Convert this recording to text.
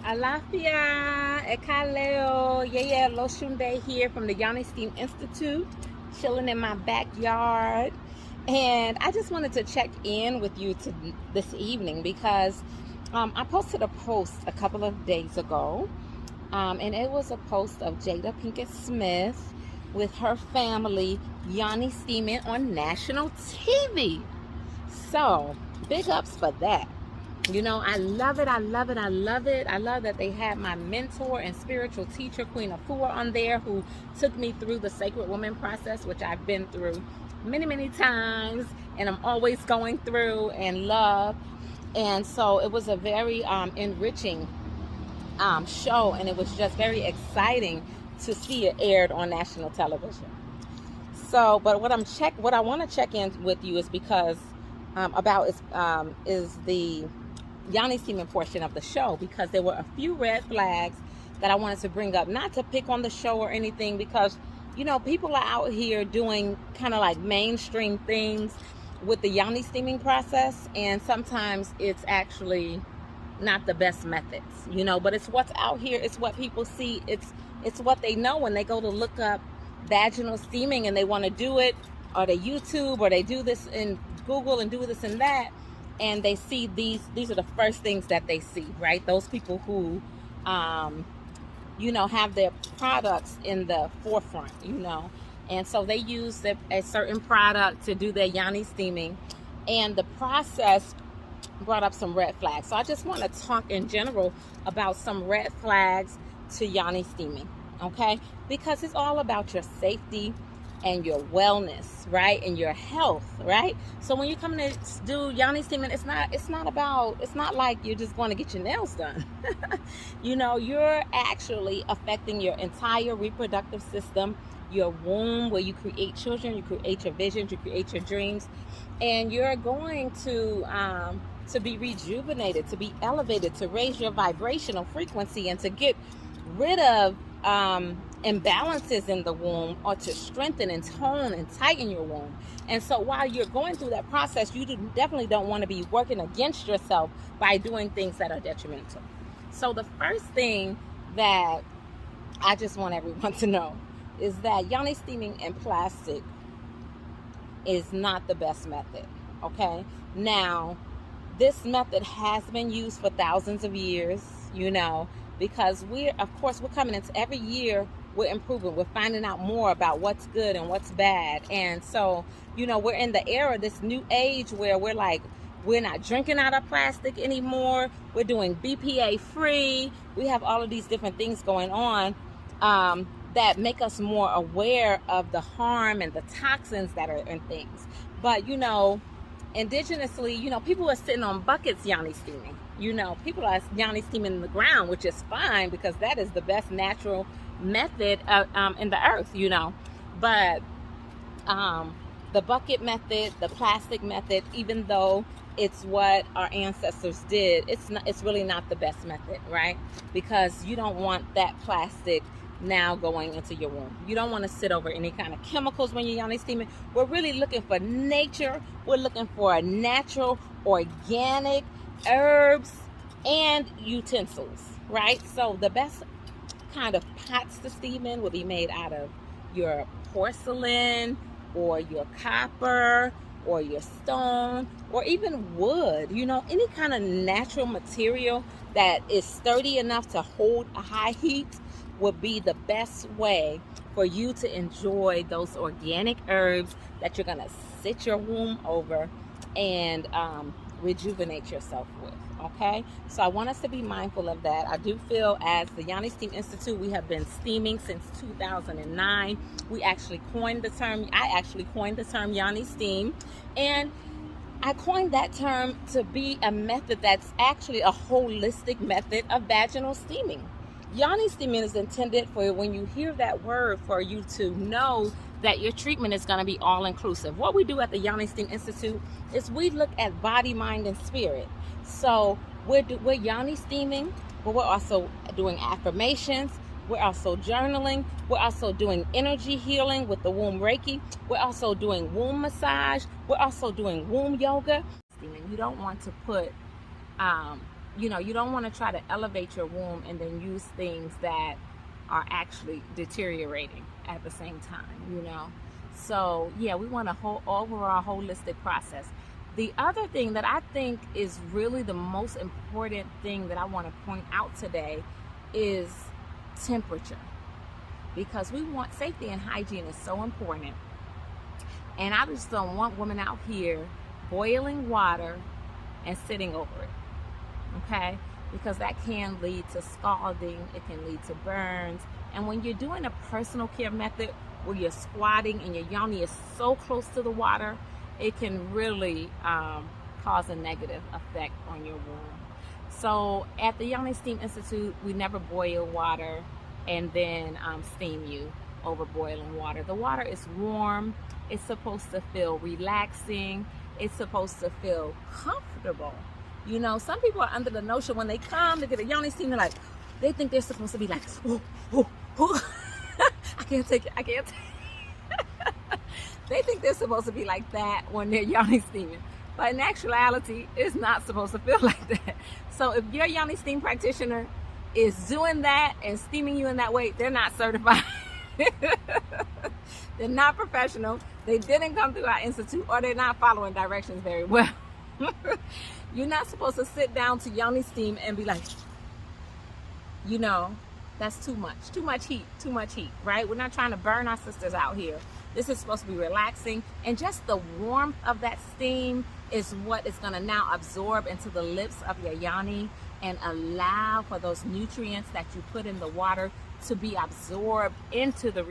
Alafia, Ekaleo, Yeye Olosunde here from the Yoni Steam Institute, chilling in my backyard. And I just wanted to check in with you this evening because I posted a post a couple of days ago, and it was a post of Jada Pinkett Smith with her family Yoni Steaming on national TV. So, big ups for that. You know, I love it. I love it. I love it. I love that they had my mentor and spiritual teacher, Queen Afua, on there, who took me through the Sacred Woman process, which I've been through many, many times, and I'm always going through and love. And so it was a very enriching show, and it was just very exciting to see it aired on national television. So, but what I want to check in with you is because is the Yoni Steaming portion of the show, because there were a few red flags that I wanted to bring up, not to pick on the show or anything, because you know people are out here doing kind of like mainstream things with the Yoni Steaming process, and sometimes it's actually not the best methods, you know, but it's what's out here, it's what people see, it's what they know when they go to look up vaginal steaming and they want to do it, or they YouTube, or they do this in Google and do this and that, and they see these are the first things that they see, right? Those people who you know, have their products in the forefront, you know, and so they use a certain product to do their Yoni steaming, and the process brought up some red flags. So I just want to talk in general about some red flags to Yoni steaming, okay? Because it's all about your safety and your wellness, right? And your health, right? So when you come to do Yoni steaming, it's not like you're just going to get your nails done. You know, you're actually affecting your entire reproductive system, your womb, where you create children, you create your visions, you create your dreams, and you're going to be rejuvenated, to be elevated, to raise your vibrational frequency, and to get rid of imbalances in the womb, or to strengthen and tone and tighten your womb. And so while you're going through that process, you definitely don't want to be working against yourself by doing things that are detrimental. So the first thing that I just want everyone to know is that Yoni steaming in plastic is not the best method, okay? Now, this method has been used for thousands of years, you know, because we're coming into every year, we're improving, we're finding out more about what's good and what's bad. And so, you know, we're in the era, this new age, where we're not drinking out of plastic anymore, we're doing BPA free, we have all of these different things going on that make us more aware of the harm and the toxins that are in things. But you know, indigenously, you know, people are sitting on buckets Yoni steaming. You know, people are Yoni steaming in the ground, which is fine, because that is the best natural method in the earth, you know. But the bucket method, the plastic method, even though it's what our ancestors did, it's really not the best method, right? Because you don't want that plastic now going into your womb. You don't want to sit over any kind of chemicals when you're Yoni steaming. We're really looking for nature. We're looking for a natural, organic herbs and utensils, right? So the best kind of pots to steam in will be made out of your porcelain, or your copper, or your stone, or even wood, you know, any kind of natural material that is sturdy enough to hold a high heat would be the best way for you to enjoy those organic herbs that you're going to sit your womb over and rejuvenate yourself with, okay? So I want us to be mindful of that. I do feel, as the Yoni Steam Institute, we have been steaming since 2009. I actually coined the term Yoni Steam, and I coined that term to be a method that's actually a holistic method of vaginal steaming. Yoni steaming is intended for, when you hear that word, for you to know that your treatment is going to be all-inclusive. What we do at the Yoni Steam Institute is we look at body, mind, and spirit. So we're Yoni steaming, but we're also doing affirmations. We're also journaling. We're also doing energy healing with the womb Reiki. We're also doing womb massage. We're also doing womb yoga. You don't want to put you know, you don't want to try to elevate your womb and then use things that are actually deteriorating at the same time, you know. So yeah, we want a whole overall holistic process. The other thing that I think is really the most important thing that I want to point out today is temperature, because we want safety and hygiene is so important. And I just don't want women out here boiling water and sitting over it, okay? Because that can lead to scalding, it can lead to burns. And when you're doing a personal care method where you're squatting and your yoni is so close to the water, it can really cause a negative effect on your womb. So at the Yoni Steam Institute, we never boil water and then steam you over boiling water. The water is warm. It's supposed to feel relaxing. It's supposed to feel comfortable. You know, some people are under the notion when they come to get a Yoni Steam, they're like, they think they're supposed to be like, ooh, ooh, ooh. I can't take it, I can't take it. They think they're supposed to be like that when they're Yoni Steaming. But in actuality, it's not supposed to feel like that. So if your Yoni Steam practitioner is doing that and steaming you in that way, they're not certified. They're not professional. They didn't come through our institute, or they're not following directions very well. You're not supposed to sit down to Yoni Steam and be like, you know, that's too much heat, right? We're not trying to burn our sisters out here. This is supposed to be relaxing, and just the warmth of that steam is what is going to now absorb into the lips of your yoni and allow for those nutrients that you put in the water to be absorbed into the